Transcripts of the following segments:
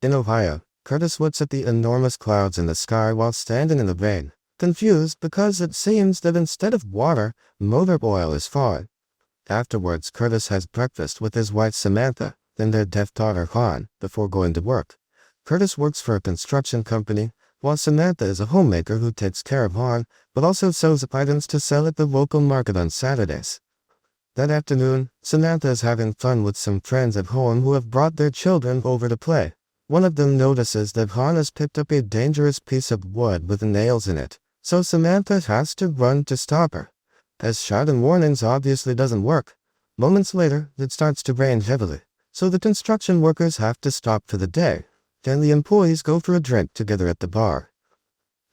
In Ohio, Curtis looks at the enormous clouds in the sky while standing in the rain, confused because it seems that instead of water, motor oil is falling. Afterwards, Curtis has breakfast with his wife Samantha, then their deaf daughter Han, before going to work. Curtis works for a construction company, while Samantha is a homemaker who takes care of Han, but also sews items to sell at the local market on Saturdays. That afternoon, Samantha is having fun with some friends at home who have brought their children over to play. One of them notices that Han has picked up a dangerous piece of wood with nails in it, so Samantha has to run to stop her. As shouting warnings obviously doesn't work. Moments later, it starts to rain heavily, so the construction workers have to stop for the day, and the employees go for a drink together at the bar.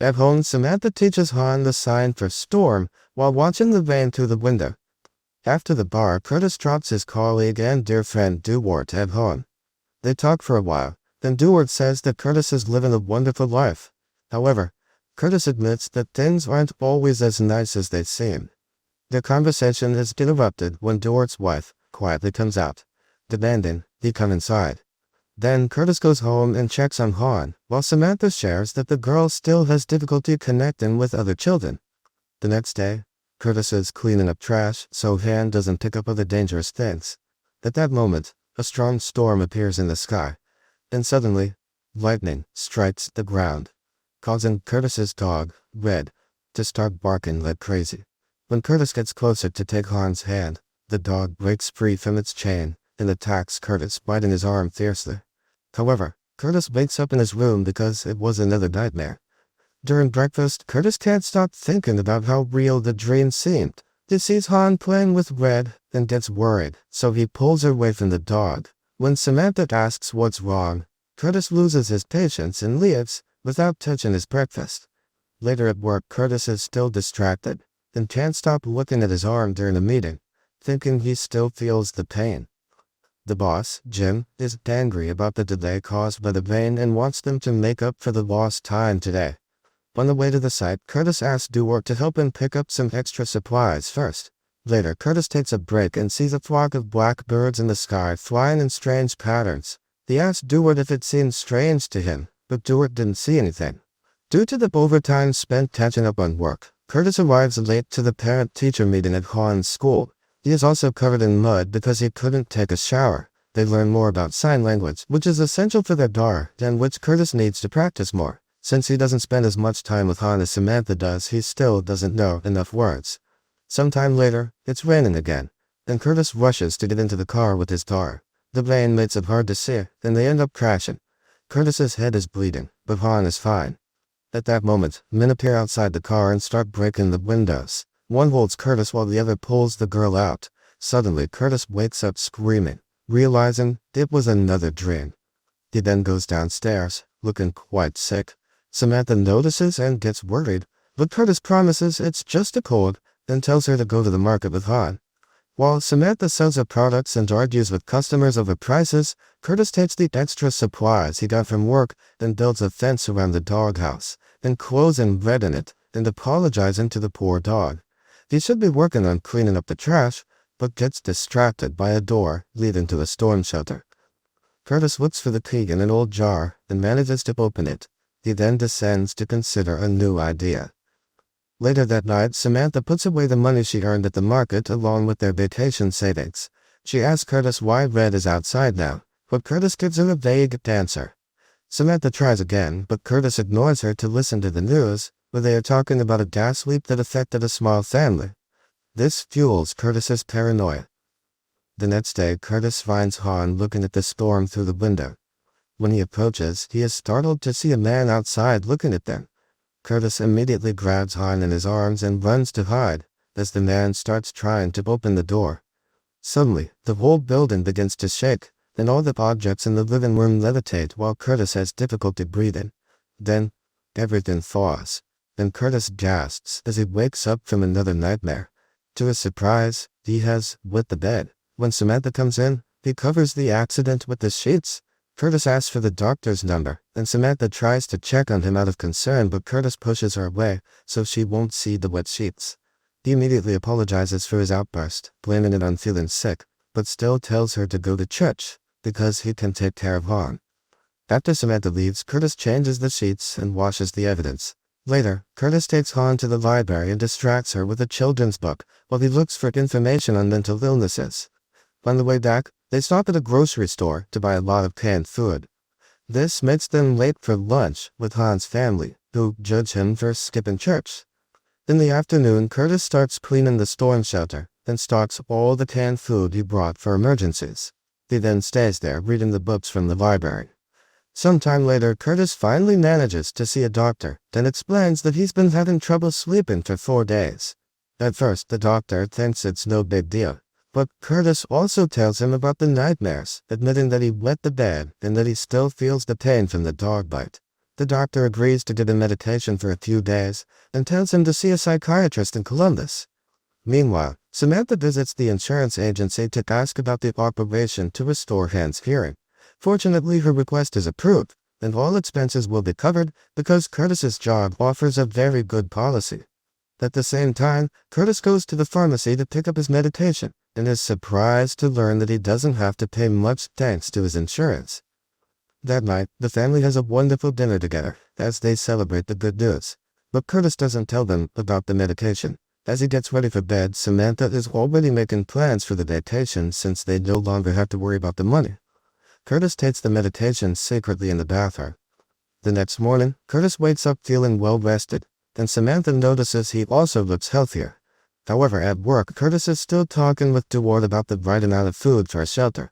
At home, Samantha teaches Han the sign for storm while watching the rain through the window. After the bar, Curtis drops his colleague and dear friend Duwart at home. They talk for a while, then Duwart says that Curtis is living a wonderful life. However, Curtis admits that things aren't always as nice as they seem. Their conversation is interrupted when Duwart's wife quietly comes out, demanding he come inside. Then Curtis goes home and checks on Han, while Samantha shares that the girl still has difficulty connecting with other children. The next day, Curtis is cleaning up trash so Han doesn't pick up other dangerous things. At that moment, a strong storm appears in the sky, and suddenly, lightning strikes the ground, causing Curtis's dog, Red, to start barking like crazy. When Curtis gets closer to take Han's hand, the dog breaks free from its chain and attacks Curtis, biting his arm fiercely. However, Curtis wakes up in his room because it was another nightmare. During breakfast, Curtis can't stop thinking about how real the dream seemed. He sees Han playing with Red and gets worried, so he pulls her away from the dog. When Samantha asks what's wrong, Curtis loses his patience and leaves without touching his breakfast. Later at work, Curtis is still distracted and can't stop looking at his arm during the meeting, thinking he still feels the pain. The boss, Jim, is angry about the delay caused by the rain and wants them to make up for the lost time today. On the way to the site, Curtis asks Duwart to help him pick up some extra supplies first. Later, Curtis takes a break and sees a flock of black birds in the sky flying in strange patterns. He asks Duwart if it seemed strange to him, but Duwart didn't see anything. Due to the overtime spent catching up on work, Curtis arrives late to the parent-teacher meeting at Han's school. He is also covered in mud because he couldn't take a shower. They learn more about sign language, which is essential for their daughter, and which Curtis needs to practice more. Since he doesn't spend as much time with Han as Samantha does, he still doesn't know enough words. Sometime later, it's raining again, and Curtis rushes to get into the car with his daughter. The rain makes it hard to see, and they end up crashing. Curtis's head is bleeding, but Han is fine. At that moment, men appear outside the car and start breaking the windows. One holds Curtis while the other pulls the girl out. Suddenly, Curtis wakes up screaming, realizing it was another dream. He then goes downstairs, looking quite sick. Samantha notices and gets worried, but Curtis promises it's just a cold and tells her to go to the market with Han. While Samantha sells her products and argues with customers over prices, Curtis takes the extra supplies he got from work and builds a fence around the doghouse, enclosing Red in it and apologizing to the poor dog. He should be working on cleaning up the trash, but gets distracted by a door leading to a storm shelter. Curtis looks for the key in an old jar and manages to open it. He then descends to consider a new idea. Later that night, Samantha puts away the money she earned at the market along with their vacation savings. She asks Curtis why Red is outside now, but Curtis gives her a vague answer. Samantha tries again, but Curtis ignores her to listen to the news, where they are talking about a gas leak that affected a small family. This fuels Curtis's paranoia. The next day, Curtis finds Han looking at the storm through the window. When he approaches, he is startled to see a man outside looking at them. Curtis immediately grabs Han in his arms and runs to hide, as the man starts trying to open the door. Suddenly, the whole building begins to shake, and all the objects in the living room levitate while Curtis has difficulty breathing. Then, everything thaws, and Curtis gasps as he wakes up from another nightmare. To his surprise, he has wet the bed. When Samantha comes in, he covers the accident with the sheets. Curtis asks for the doctor's number, and Samantha tries to check on him out of concern, but Curtis pushes her away so she won't see the wet sheets. He immediately apologizes for his outburst, blaming it on feeling sick, but still tells her to go to church because he can take care of Han. After Samantha leaves, Curtis changes the sheets and washes the evidence. Later, Curtis takes Han to the library and distracts her with a children's book while he looks for information on mental illnesses. On the way back, they stop at a grocery store to buy a lot of canned food. This makes them late for lunch with Han's family, who judge him for skipping church. In the afternoon, Curtis starts cleaning the storm shelter and stocks all the canned food he brought for emergencies. He then stays there reading the books from the library. Sometime later, Curtis finally manages to see a doctor and explains that he's been having trouble sleeping for 4 days. At first, the doctor thinks it's no big deal, but Curtis also tells him about the nightmares, admitting that he wet the bed and that he still feels the pain from the dog bite. The doctor agrees to give him medication for a few days and tells him to see a psychiatrist in Columbus. Meanwhile, Samantha visits the insurance agency to ask about the operation to restore Han's hearing. Fortunately, her request is approved, and all expenses will be covered because Curtis's job offers a very good policy. At the same time, Curtis goes to the pharmacy to pick up his medication and is surprised to learn that he doesn't have to pay much thanks to his insurance. That night, the family has a wonderful dinner together as they celebrate the good news. But Curtis doesn't tell them about the medication. As he gets ready for bed, Samantha is already making plans for the vacation since they no longer have to worry about the money. Curtis takes the medication secretly in the bathroom. The next morning, Curtis wakes up feeling well-rested, and Samantha notices he also looks healthier. However, at work, Curtis is still talking with DeWard about the right amount of food for a shelter.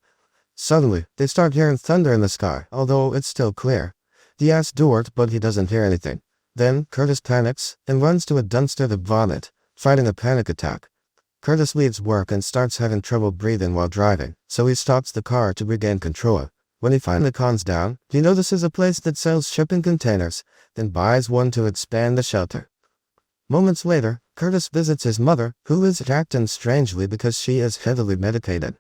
Suddenly, they start hearing thunder in the sky, although it's still clear. He asks DeWard, but he doesn't hear anything. Then, Curtis panics and runs to a dumpster to vomit, fighting a panic attack. Curtis leaves work and starts having trouble breathing while driving, so he stops the car to regain control. When he finally calms down, he notices a place that sells shipping containers, then buys one to expand the shelter. Moments later, Curtis visits his mother, who is acting strangely because she is heavily medicated.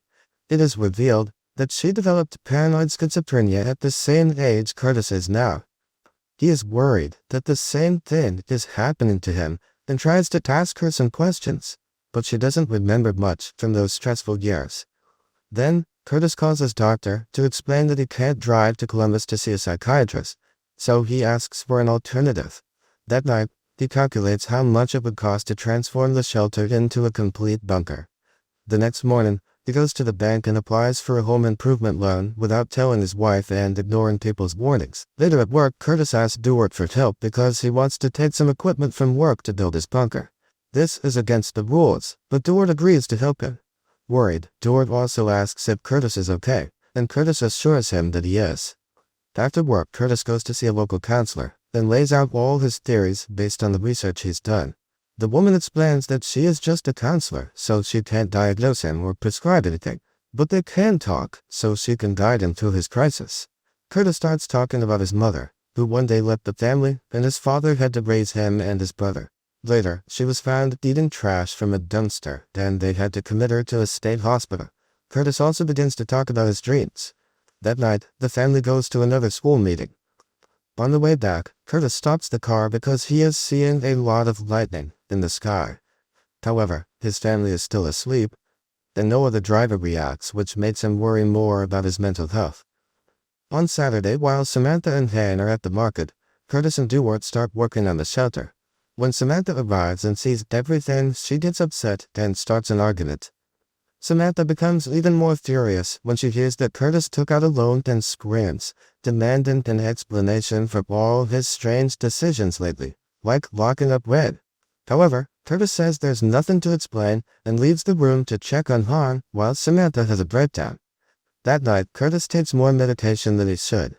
It is revealed that she developed paranoid schizophrenia at the same age Curtis is now. He is worried that the same thing is happening to him and tries to ask her some questions, but she doesn't remember much from those stressful years. Then, Curtis calls his doctor to explain that he can't drive to Columbus to see a psychiatrist, so he asks for an alternative. That night, he calculates how much it would cost to transform the shelter into a complete bunker. The next morning, he goes to the bank and applies for a home improvement loan without telling his wife and ignoring people's warnings. Later at work, Curtis asks DeWard for help because he wants to take some equipment from work to build his bunker. This is against the rules, but DeWard agrees to help him. Worried, DeWard also asks if Curtis is okay, and Curtis assures him that he is. After work, Curtis goes to see a local counselor, then lays out all his theories based on the research he's done. The woman explains that she is just a counselor, so she can't diagnose him or prescribe anything, but they can talk, so she can guide him through his crisis. Curtis starts talking about his mother, who one day left the family, and his father had to raise him and his brother. Later, she was found eating trash from a dumpster, and they had to commit her to a state hospital. Curtis also begins to talk about his dreams. That night, the family goes to another school meeting. On the way back, Curtis stops the car because he is seeing a lot of lightning in the sky. However, his family is still asleep, and no other driver reacts, which makes him worry more about his mental health. On Saturday, while Samantha and Han are at the market, Curtis and DeWard start working on the shelter. When Samantha arrives and sees everything, she gets upset and starts an argument. Samantha becomes even more furious when she hears that Curtis took out a loan and screams, demanding an explanation for all his strange decisions lately, like locking up Red. However, Curtis says there's nothing to explain and leaves the room to check on Han while Samantha has a breakdown. That night, Curtis takes more medication than he should.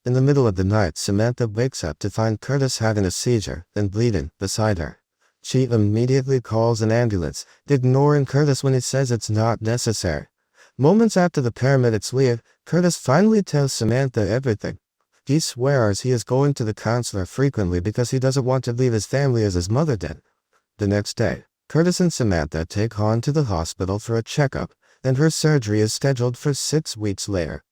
In the middle of the night, Samantha wakes up to find Curtis having a seizure and bleeding beside her. She immediately calls an ambulance, ignoring Curtis when he says it's not necessary. Moments after the paramedics leave, Curtis finally tells Samantha everything. He swears he is going to the counselor frequently because he doesn't want to leave his family as his mother did. The next day, Curtis and Samantha take Han to the hospital for a checkup, and her surgery is scheduled for 6 weeks later.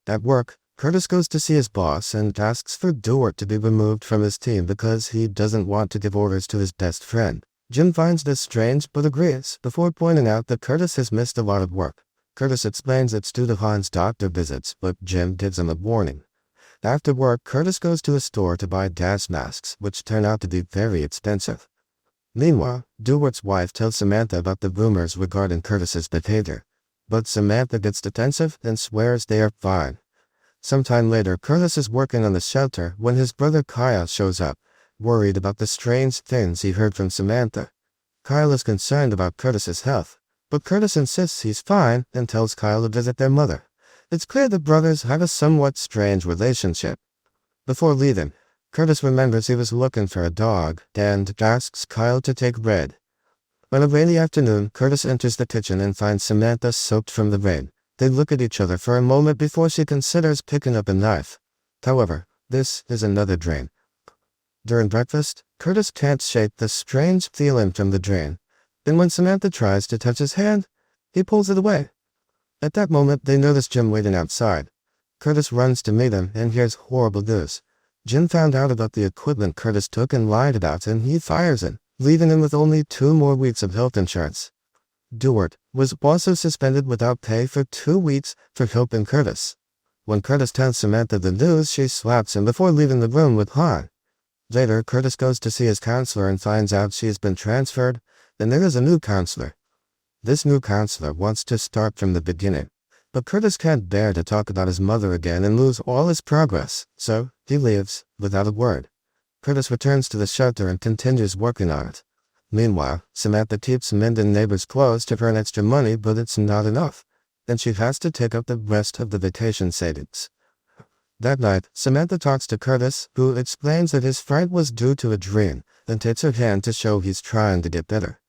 At work, Curtis goes to see his boss and asks for DeWard to be removed from his team because he doesn't want to give orders to his best friend. Jim finds this strange but agrees, before pointing out that Curtis has missed a lot of work. Curtis explains it's due to Han's doctor visits, but Jim gives him a warning. After work, Curtis goes to a store to buy gas masks, which turn out to be very expensive. Meanwhile, Dewart's wife tells Samantha about the rumors regarding Curtis's behavior. But Samantha gets defensive and swears they are fine. Sometime later, Curtis is working on the shelter when his brother Kyle shows up, worried about the strange things he heard from Samantha. Kyle is concerned about Curtis's health, but Curtis insists he's fine and tells Kyle to visit their mother. It's clear the brothers have a somewhat strange relationship. Before leaving, Curtis remembers he was looking for a dog and asks Kyle to take Red. On a rainy afternoon, Curtis enters the kitchen and finds Samantha soaked from the rain. They look at each other for a moment before she considers picking up a knife. However, this is another drain. During breakfast, Curtis can't shake the strange feeling from the drain. Then when Samantha tries to touch his hand, he pulls it away. At that moment, they notice Jim waiting outside. Curtis runs to meet him and hears horrible news. Jim found out about the equipment Curtis took and lied about, and he fires him, leaving him with only 2 more weeks of health insurance. Dewart was also suspended without pay for 2 weeks for helping Curtis. When Curtis tells Samantha the news, she slaps him before leaving the room with Han. Later, Curtis goes to see his counselor and finds out she has been transferred, and there is a new counselor. This new counselor wants to start from the beginning, but Curtis can't bear to talk about his mother again and lose all his progress, so he leaves without a word. Curtis returns to the shelter and continues working on it. Meanwhile, Samantha keeps mending neighbors' clothes to earn extra money, but it's not enough, and she has to take up the rest of the vacation savings. That night, Samantha talks to Curtis, who explains that his fright was due to a dream, and takes her hand to show he's trying to get better.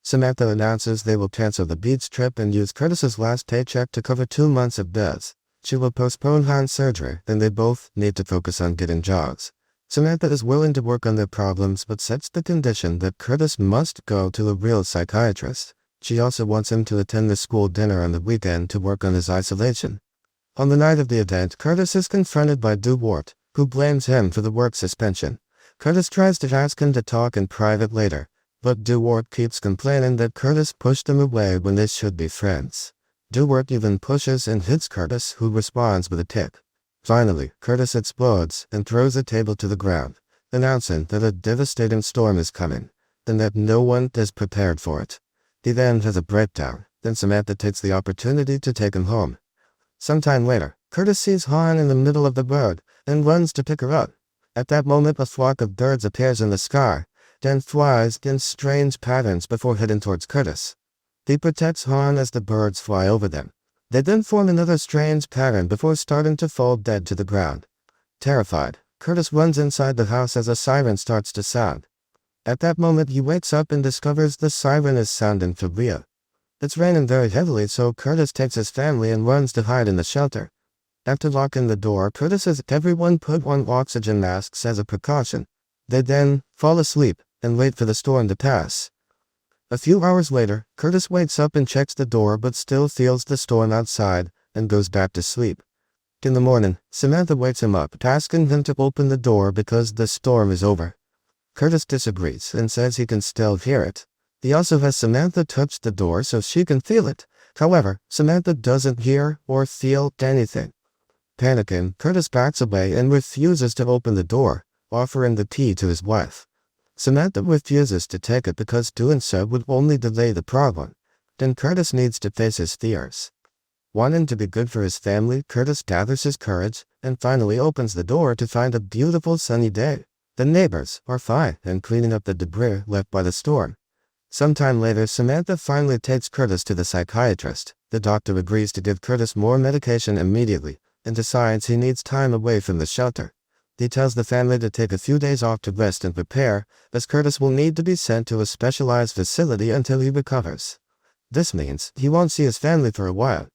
Samantha announces they will cancel the beach trip and use Curtis's last paycheck to cover 2 months of bills. She will postpone Han's surgery, and they both need to focus on getting jobs. Samantha is willing to work on their problems, but sets the condition that Curtis must go to a real psychiatrist. She also wants him to attend the school dinner on the weekend to work on his isolation. On the night of the event, Curtis is confronted by Dewart, who blames him for the work suspension. Curtis tries to ask him to talk in private later, but Dewart keeps complaining that Curtis pushed them away when they should be friends. Dewart even pushes and hits Curtis, who responds with a kick. Finally, Curtis explodes and throws a table to the ground, announcing that a devastating storm is coming, and that no one is prepared for it. He then has a breakdown, then Samantha takes the opportunity to take him home. Sometime later, Curtis sees Han in the middle of the road and runs to pick her up. At that moment, a flock of birds appears in the sky, then flies in strange patterns before heading towards Curtis. He protects Han as the birds fly over them. They then form another strange pattern before starting to fall dead to the ground. Terrified, Curtis runs inside the house as a siren starts to sound. At that moment, he wakes up and discovers the siren is sounding for real. It's raining very heavily, so Curtis takes his family and runs to hide in the shelter. After locking the door, Curtis has everyone put on oxygen masks as a precaution. They then fall asleep and wait for the storm to pass. A few hours later, Curtis wakes up and checks the door but still feels the storm outside and goes back to sleep. In the morning, Samantha wakes him up, asking him to open the door because the storm is over. Curtis disagrees and says he can still hear it. He also has Samantha touch the door so she can feel it. However, Samantha doesn't hear or feel anything. Panicking, Curtis backs away and refuses to open the door, offering the key to his wife. Samantha refuses to take it because doing so would only delay the problem. Then Curtis needs to face his fears. Wanting to be good for his family, Curtis gathers his courage and finally opens the door to find a beautiful sunny day. The neighbors are fine and cleaning up the debris left by the storm. Sometime later, Samantha finally takes Curtis to the psychiatrist. The doctor agrees to give Curtis more medication immediately and decides he needs time away from the shelter. He tells the family to take a few days off to rest and prepare, as Curtis will need to be sent to a specialized facility until he recovers. This means he won't see his family for a while.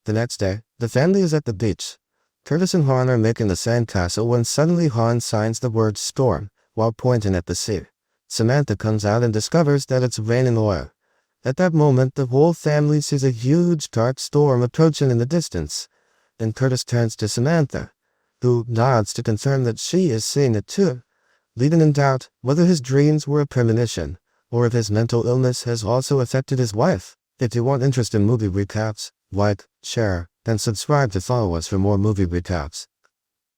The next day, the family is at the beach. Curtis and Han are making the sandcastle when suddenly Han signs the word storm while pointing at the sea. Samantha comes out and discovers that it's raining oil. At that moment, the whole family sees a huge dark storm approaching in the distance, and Curtis turns to Samantha, who nods to confirm that she is seeing it too, leaving in doubt whether his dreams were a premonition or if his mental illness has also affected his wife. If you want interesting movie recaps, like, share, and subscribe to follow us for more movie recaps.